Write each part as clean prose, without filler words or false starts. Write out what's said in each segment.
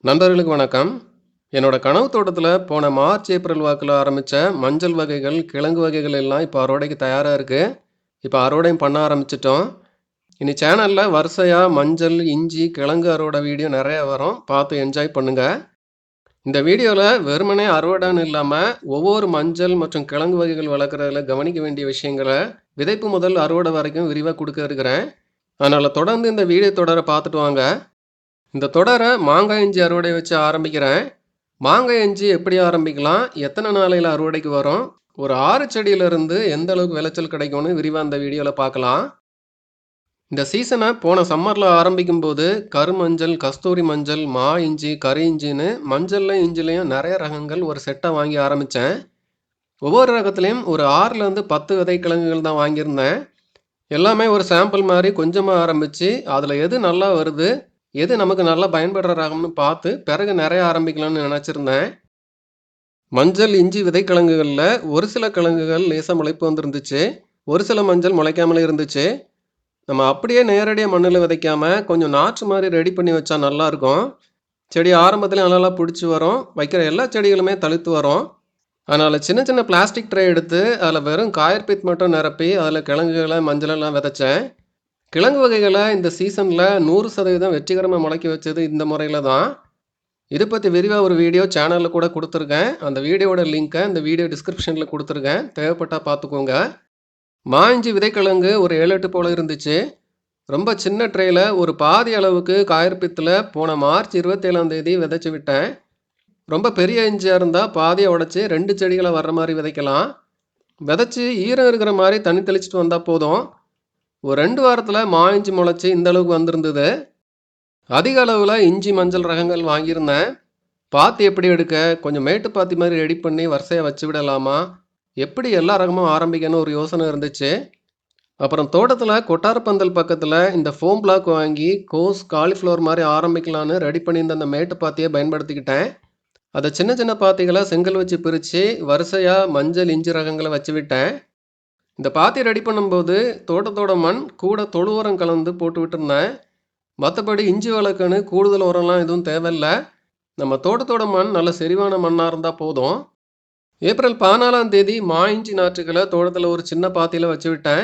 நண்பர்களுக்கு வணக்கம். என்னோட கனவு தோட்டத்துல போன மார்ச், ஏப்ரல் வாக்குல ஆரம்பிச்ச மஞ்சள் வகைகள், கிழங்கு வகைகள் எல்லாம் இப்ப அறுவடைக்கு தயாரா இருக்கு. இப்ப அறுவடையும் பண்ண ஆரம்பிச்சுட்டோம். இனி சேனல்ல வரிசையா மஞ்சள், இஞ்சி, கிழங்கு அறுவடை வீடியோ நெறைய வரும். பார்த்து என்ஜாய் பண்ணுங்க. இந்த வீடியோல வெறுமனே அறுவடைன்னு இல்லாம, ஒவ்வொரு மஞ்சள் மற்றும் கிழங்கு வகைகள் வளர்க்குறதுல கவனிக்க வேண்டிய விஷயங்கள, விதைப்பு முதல் அறுவடை வரைக்கும் விரிவா குடுக்க இருக்கிறேன். அதனால தொடர்ந்து இந்த வீடியோ தொடர பார்த்துட்டு வாங்க. இந்த தொடர மாங்காய் இஞ்சி அறுவடை வச்சு ஆரம்பிக்கிறேன். மாங்காய் இஞ்சி எப்படி ஆரம்பிக்கலாம்? எத்தனை நாளையில அறுவடைக்கு வரும்? ஒரு 6 செடியிலிருந்து எந்த அளவுக்கு விளைச்சல் கிடைக்கும்னு விரிவா இந்த வீடியோல பார்க்கலாம். இந்த சீசனை போன சம்மர்ல ஆரம்பிக்கும்போது கருமஞ்சள், கஸ்தூரி மஞ்சள், மா இஞ்சி, கரி இஞ்சின்னு மஞ்சள்லையும் இஞ்சிலையும் நிறைய ரகங்கள் ஒரு செட்டை வாங்கி ஆரம்பிச்சேன். ஒவ்வொரு ரகத்துலையும் ஒரு 6லேருந்து 10 விதைக்கிழங்குகள் தான் வாங்கியிருந்தேன். எல்லாமே ஒரு சாம்பிள் மாதிரி கொஞ்சமா ஆரம்பிச்சு, அதில் எது நல்லா வருது, எது நமக்கு நல்லா பயன்படுற ரகம்னு பார்த்து பிறகு நிறைய ஆரம்பிக்கலாம்னு நினச்சிருந்தேன். மஞ்சள், இஞ்சி விதைக்கிழங்குகளில் ஒரு சில கிழங்குகள் லேசாக முளைப்பு வந்துருந்துச்சு. ஒரு சில மஞ்சள் முளைக்காமலே இருந்துச்சு. நம்ம அப்படியே நேரடியாக மண்ணில் விதைக்காம கொஞ்சம் நாற்று மாதிரி ரெடி பண்ணி வச்சா நல்லாயிருக்கும். செடி ஆரம்பத்தில் நல்லா பிடிச்சி வரும். வைக்கிற எல்லா செடிகளுமே தளிர்த்து வரும். அதனால் சின்ன சின்ன பிளாஸ்டிக் ட்ரே எடுத்து அதில் வெறும் காயர்பீத் மட்டும் நிரப்பி அதில் கிழங்குகளை மஞ்சளெல்லாம் விதைச்சேன். கிழங்கு வகைகளை இந்த சீசனில் 100% வெற்றிகரமாக முளைக்க வச்சது இந்த முறையில் தான். இதை பற்றி விரிவாக ஒரு வீடியோ சேனலில் கூட கொடுத்துருக்கேன். அந்த வீடியோட லிங்க்கை இந்த வீடியோ டிஸ்கிரிப்ஷனில் கொடுத்துருக்கேன். தேவைப்பட்டால் பார்த்துக்கோங்க. மாஞ்சி விதைக்கிழங்கு ஒரு 7-8 போல் இருந்துச்சு. ரொம்ப சின்ன ட்ரேயில் ஒரு பாதி அளவுக்கு காயர்பித்தில் போன மார்ச் 27ஆம் தேதி விதைச்சி விட்டேன். ரொம்ப பெரிய இஞ்சியாக இருந்தால் பாதியை உடச்சி 2 செடிகளை வர்ற மாதிரி விதைக்கலாம். விதைச்சி ஈரம் இருக்கிற மாதிரி தண்ணி தெளிச்சிட்டு வந்தால் போதும். ஒரு 2 வாரத்தில் மா இஞ்சி முளைச்சி இந்த அளவுக்கு வந்திருந்தது. அதிக அளவில் இஞ்சி மஞ்சள் ரகங்கள் வாங்கியிருந்தேன். பாத்தி எப்படி எடுக்க, கொஞ்சம் மேட்டு பாத்தி மாதிரி ரெடி பண்ணி வரிசையாக வச்சு விடலாமா, எப்படி எல்லா ரகமும் ஆரம்பிக்கணும் ஒரு யோசனை இருந்துச்சு. அப்புறம் தோட்டத்தில் கொட்டாரப்பந்தல் பக்கத்தில் இந்த ஃபோம் பிளாக் வாங்கி கோஸ், காலிஃப்ளவர் மாதிரி ஆரம்பிக்கலான்னு ரெடி பண்ணியிருந்த அந்த மேட்டு பாத்தியை பயன்படுத்திக்கிட்டேன். அதை சின்ன சின்ன பாத்திகளை செங்கல் வச்சு பிரித்து வரிசையாக மஞ்சள் இஞ்சி ரகங்களை வச்சு விட்டேன். இந்த பாத்தி ரெடி பண்ணும்போது தோட்டத்தோட மண் கூட தொழு உரம் கலந்து போட்டு விட்டுருந்தேன். மற்றபடி இஞ்சி வளர்க்கன்னு கூடுதல் உரம்லாம் எதுவும் தேவையில்லை. நம்ம தோட்டத்தோட மண் நல்ல செறிவான மண்ணாக இருந்தால் போதும். ஏப்ரல் 14ஆம் தேதி மா இஞ்சி நாற்றுகளை தோட்டத்தில் ஒரு சின்ன பாத்தியில் வச்சு விட்டேன்.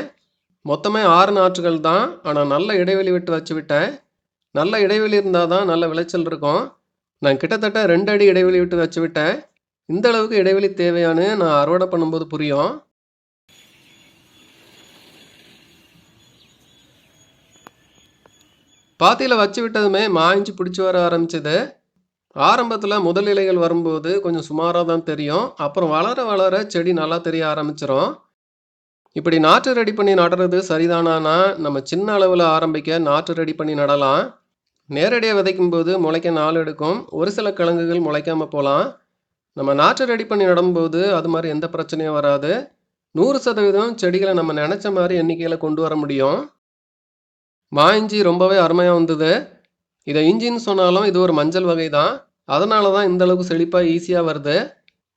மொத்தமே 6 நாற்றுகள் தான், ஆனால் நல்ல இடைவெளி விட்டு வச்சு விட்டேன். நல்ல இடைவெளி இருந்தால் தான் நல்ல விளைச்சல் இருக்கும். நான் கிட்டத்தட்ட 2 அடி இடைவெளி விட்டு வச்சு விட்டேன். இந்த அளவுக்கு இடைவெளி தேவையானு நான் அறுவடை பண்ணும்போது புரியும். பாத்தியில் வச்சு விட்டதுமே மா இஞ்சி பிடிச்சி வர ஆரம்பிச்சது. ஆரம்பத்தில் முதல் இலைகள் வரும்போது கொஞ்சம் சுமாராக தான் தெரியும். அப்புறம் வளர வளர செடி நல்லா தெரிய ஆரம்பிச்சிடும். இப்படி நாற்று ரெடி பண்ணி நடுறது சரிதானா? நம்ம சின்ன அளவில் ஆரம்பிக்க நாற்று ரெடி பண்ணி நடலாம். நேரடியாக விதைக்கும் போது முளைக்க நாள் எடுக்கும். ஒரு சில கிழங்குகள் முளைக்காமல் போகலாம். நம்ம நாற்று ரெடி பண்ணி நடும்போது அது மாதிரி எந்த பிரச்சனையும் வராது. 100% செடிகளை நம்ம நினச்ச மாதிரி எண்ணிக்கையில் கொண்டு வர முடியும். மா இஞ்சி ரொம்பவே அருமையாக வந்தது. இதை இஞ்சின்னு சொன்னாலும் இது ஒரு மஞ்சள் வகை தான். அதனால தான் இந்த அளவுக்கு செழிப்பாக ஈஸியாக வருது.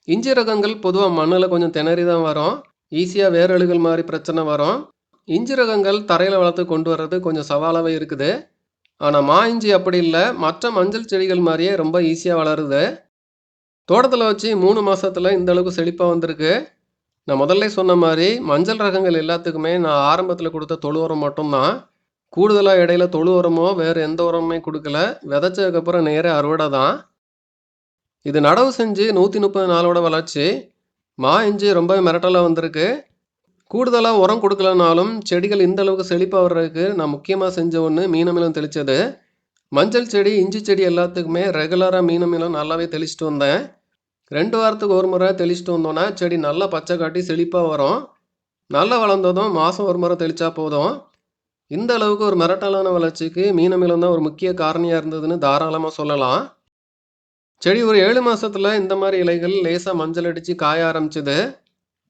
இஞ்சி ரகங்கள் பொதுவாக மண்ணில் கொஞ்சம் திணறி தான் வரும். ஈஸியாக வேரழுகல் மாதிரி பிரச்சனை வரும். இஞ்சி ரகங்கள் தரையில் வளர்த்து கொண்டு வர்றது கொஞ்சம் சவாலாகவே இருக்குது. ஆனால் மா இஞ்சி அப்படி இல்லை, மற்ற மஞ்சள் செடிகள் மாதிரியே ரொம்ப ஈஸியாக வளருது. தோட்டத்தில் வச்சு 3 மாதத்தில் இந்த அளவுக்கு செழிப்பாக வந்திருக்கு. நான் முதல்ல சொன்ன மாதிரி மஞ்சள் ரகங்கள் எல்லாத்துக்குமே நான் ஆரம்பத்தில் கொடுத்த தொழு உரம் மட்டும்தான். கூடுதலாக இடையில தொழு உரமோ வேறு எந்த உரமுமே கொடுக்கல. விதைச்சதுக்கப்புறம் நேராக அறுவடை தான். இது நடவு செஞ்சு 130 நாளோட வளர்ச்சி. மா இஞ்சி ரொம்பவே மிரட்டலாக வந்திருக்கு. கூடுதலாக உரம் கொடுக்கலனாலும் செடிகள் இந்த அளவுக்கு செழிப்பாக வர்றதுக்கு நான் முக்கியமாக செஞ்ச ஒன்று மீனமிலம் தெளித்தது. மஞ்சள் செடி, இஞ்சி செடி எல்லாத்துக்குமே ரெகுலராக மீனமிலம் நல்லாவே தெளிச்சிட்டு வந்தேன். 2 வாரத்துக்கு ஒரு முறை தெளிச்சிட்டு வந்தோன்னா செடி நல்லா பச்சை காட்டி செழிப்பாக வரும். நல்லா வளர்ந்ததும் மாதம் ஒரு முறை தெளித்தா போதும். இந்த அளவுக்கு ஒரு மிரட்டலான வளர்ச்சிக்கு மீனமிலம் தான் ஒரு முக்கிய காரணியாக இருந்ததுன்னு தாராளமாக சொல்லலாம். செடி ஒரு 7 மாதத்தில் இந்த மாதிரி இலைகள் லேசாக மஞ்சள் அடித்து காய ஆரம்பிச்சுது.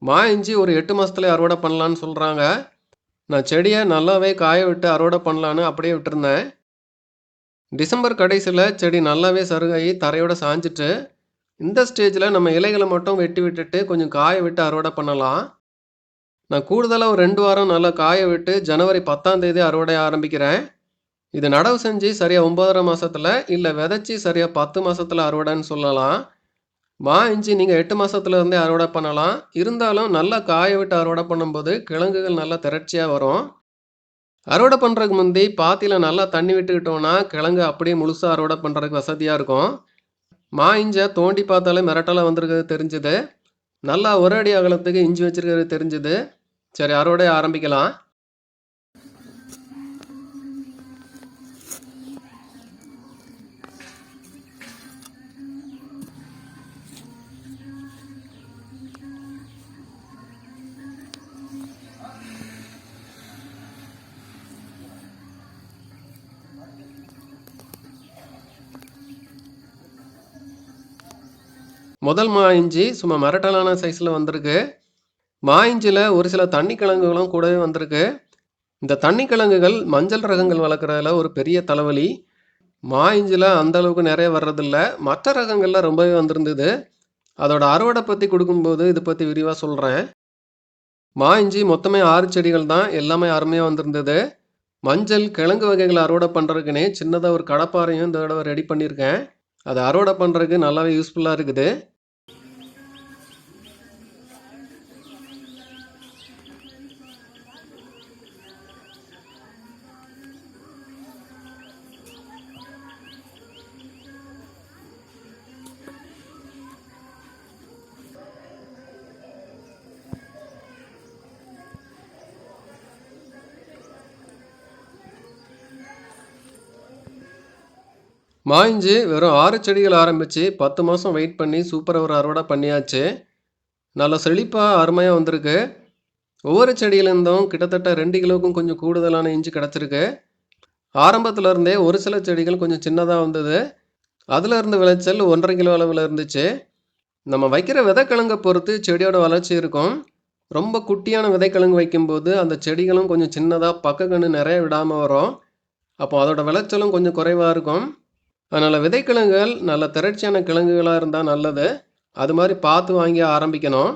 மா இஞ்சி ஒரு 8 மாதத்துல அறுவடை பண்ணலான்னு சொல்கிறாங்க. நான் செடியை நல்லாவே காய விட்டு அறுவடை பண்ணலான்னு அப்படியே விட்டுருந்தேன். டிசம்பர் கடைசியில் செடி நல்லாவே சருகாகி தரையோட சாஞ்சிட்டு, இந்த ஸ்டேஜில் நம்ம இலைகளை மட்டும் வெட்டி விட்டுட்டு கொஞ்சம் காய விட்டு அறுவடை பண்ணலாம். நான் கூடுதலாக ஒரு 2 வாரம் நல்லா காய விட்டு ஜனவரி 10ஆம் தேதி அறுவடை ஆரம்பிக்கிறேன். இது நடவு செஞ்சு சரியாக 9.5 மாதத்தில் இல்லை விதைச்சி சரியாக 10 மாதத்தில் அறுவடைன்னு சொல்லலாம். மா இஞ்சி நீங்கள் 8 மாதத்துல இருந்தே அறுவடை பண்ணலாம். இருந்தாலும் நல்லா காய விட்டு அறுவடை பண்ணும்போது கிழங்குகள் நல்லா திரட்சியாக வரும். அறுவடை பண்ணுறதுக்கு முந்தி பாத்தியில் நல்லா தண்ணி விட்டுக்கிட்டோன்னா கிழங்கு அப்படியே முழுசாக அறுவடை பண்ணுறதுக்கு வசதியாக இருக்கும். மா இஞ்சை தோண்டி பார்த்தாலே மிரட்டலாக வந்திருக்கிறது தெரிஞ்சுது. நல்லா ஒரு அடி அகலத்துக்கு இஞ்சி வச்சிருக்கிறது தெரிஞ்சுது. சரி, அறுவடை ஆரம்பிக்கலாம். முதல் மா இஞ்சி சும்மா மிரட்டலான சைஸில் வந்திருக்கு. மா இஞ்சியில் ஒரு சில தண்ணி கிழங்குகளும் கூடவே வந்திருக்கு. இந்த தண்ணி கிழங்குகள் மஞ்சள் ரகங்கள் வளர்க்குறதுல ஒரு பெரிய தலைவலி. மா இஞ்சியில் அந்த அளவுக்கு நிறைய வர்றதில்ல. மற்ற ரகங்களில் ரொம்பவே வந்திருந்தது. அதோட அறுவடை பற்றி கொடுக்கும்போது இதை பற்றி விரிவாக சொல்கிறேன். மா இஞ்சி மொத்தமே 6 செடிகள் தான். எல்லாமே அருமையாக வந்திருந்தது. மஞ்சள் கிழங்கு வகைகளை அறுவடை பண்ணுறதுக்குன்னே சின்னதாக ஒரு கடப்பாறையும் இந்த தடவை ரெடி பண்ணியிருக்கேன். அதை அறுவடை பண்ணுறதுக்கு நல்லாவே யூஸ்ஃபுல்லாக இருக்குது. மா இஞ்சி வெறும் 6 செடிகள் ஆரம்பித்து 10 மாதம் வெயிட் பண்ணி சூப்பராக ஒரு அறுவடை பண்ணியாச்சு. நல்லா செழிப்பாக அருமையாக வந்திருக்கு. ஒவ்வொரு செடியிலேருந்தும் கிட்டத்தட்ட 2 கிலோவுக்கும் கொஞ்சம் கூடுதலான இஞ்சி கிடச்சிருக்கு. ஆரம்பத்தில் இருந்தே ஒரு சில செடிகள் கொஞ்சம் சின்னதாக வந்தது. அதில் இருந்து விளைச்சல் 1.5 கிலோ அளவில் இருந்துச்சு. நம்ம வைக்கிற விதைக்கிழங்கை பொறுத்து செடியோட வளர்ச்சி இருக்கும். ரொம்ப குட்டியான விதைக்கிழங்கு வைக்கும்போது அந்த செடிகளும் கொஞ்சம் சின்னதாக பக்கக்கன்று நிறைய விடாமல் வரும். அப்போ அதோட விளைச்சலும் கொஞ்சம் குறைவாக இருக்கும். அதனால் விதைக்கிழங்குகள் நல்ல திரட்சியான கிழங்குகளாக இருந்தால் நல்லது. அது மாதிரி பார்த்து வாங்கி ஆரம்பிக்கணும்.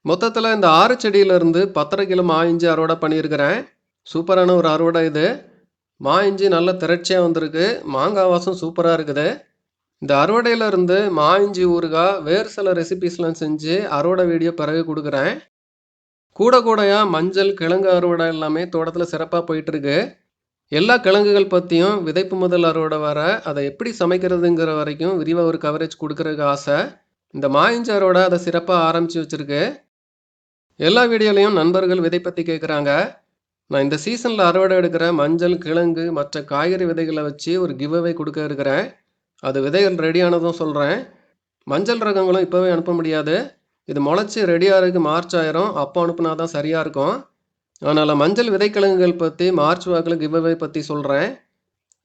மொத்தத்தில் இந்த 6 செடியிலேருந்து 10.5 கிலோ மா இஞ்சி அறுவடை பண்ணியிருக்கிறேன். சூப்பரான ஒரு அறுவடை இது. மா இஞ்சி நல்ல திரட்சியாக வந்திருக்கு. மாங்காய் வாசம் சூப்பராக இருக்குது. இந்த அறுவடையிலேருந்து மா இஞ்சி ஊறுகாய் வேறு சில ரெசிபீஸ்லாம் செஞ்சு அறுவடை வீடியோ பிறகு கொடுக்குறேன். கூடையாக மஞ்சள் கிழங்கு அறுவடை எல்லாமே தோட்டத்தில் சிறப்பாக போயிட்டுருக்கு. எல்லா கிழங்குகள் பற்றியும் விதைப்பு முதல் அறுவடை வர அதை எப்படி சமைக்கிறதுங்கிற வரைக்கும் விரிவாக ஒரு கவரேஜ் கொடுக்குறதுக்கு ஆசை. இந்த மா இஞ்சி அறுவடை அதை சிறப்பாக ஆரம்பித்து வச்சுருக்கு. எல்லா வீடியோலையும் நண்பர்கள் விதை பற்றி கேட்குறாங்க. நான் இந்த சீசனில் அறுவடை எடுக்கிற மஞ்சள் கிழங்கு மற்ற காய்கறி விதைகளை வச்சு ஒரு கிவ் அவே கொடுக்க இருக்கிறேன். அது விதைகள் ரெடியானதும் சொல்கிறேன். மஞ்சள் ரகங்களும் இப்போவே அனுப்ப முடியாது. இது முளைச்சி ரெடியாகிறதுக்கு மார்ச் ஆயிரும். அப்போ அனுப்புனா தான் சரியாக இருக்கும். அதனால் மஞ்சள் விதைக்கிழங்குகள் பற்றி மார்ச் வாக்கில் கிவ் அவே பற்றி சொல்கிறேன்.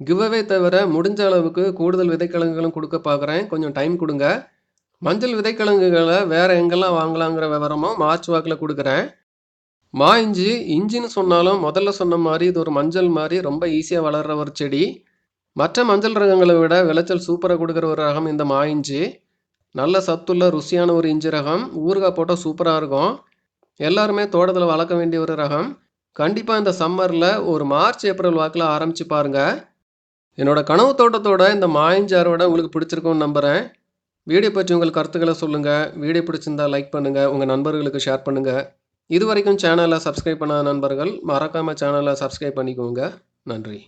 கிவ் அவே தவிர முடிஞ்ச அளவுக்கு கூடுதல் விதைக்கிழங்குகளும் கொடுக்க பார்க்குறேன். கொஞ்சம் டைம் கொடுங்க. மஞ்சள் விதைக்கிழங்குகளை வேறு எங்கெல்லாம் வாங்கலாங்கிற விவரமும் மார்ச் வாக்கில் கொடுக்குறேன். மா இஞ்சி இஞ்சின்னு சொன்னாலும் முதல்ல சொன்ன மாதிரி இது ஒரு மஞ்சள் மாதிரி ரொம்ப ஈஸியாக வளர்கிற ஒரு செடி. மற்ற மஞ்சள் ரகங்களை விட விளைச்சல் சூப்பராக கொடுக்குற ஒரு ரகம் இந்த மா இஞ்சி. நல்ல சத்துள்ள ருசியான ஒரு இஞ்சி ரகம். ஊறுகாய் போட்டால் சூப்பராக இருக்கும். எல்லாருமே தோட்டத்தில் வளர்க்க வேண்டிய ஒரு ரகம். கண்டிப்பாக இந்த சம்மரில் ஒரு மார்ச் ஏப்ரல் வாக்கில் ஆரம்பித்து பாருங்கள். என்னோட கனவு தோட்டத்தோட இந்த மா இஞ்சி அறுவடை உங்களுக்கு பிடிச்சிருக்கும்னு நம்புகிறேன். வீடியோ பற்றி உங்கள் கருத்துக்களை சொல்லுங்கள். வீடியோ பிடிச்சிருந்தால் லைக் பண்ணுங்கள். உங்கள் நண்பர்களுக்கு ஷேர் பண்ணுங்கள். இது வரைக்கும் சேனலை சப்ஸ்கிரைப் பண்ணாத நண்பர்கள் மறக்காமல் சேனலை சப்ஸ்கிரைப் பண்ணிக்கோங்க. நன்றி.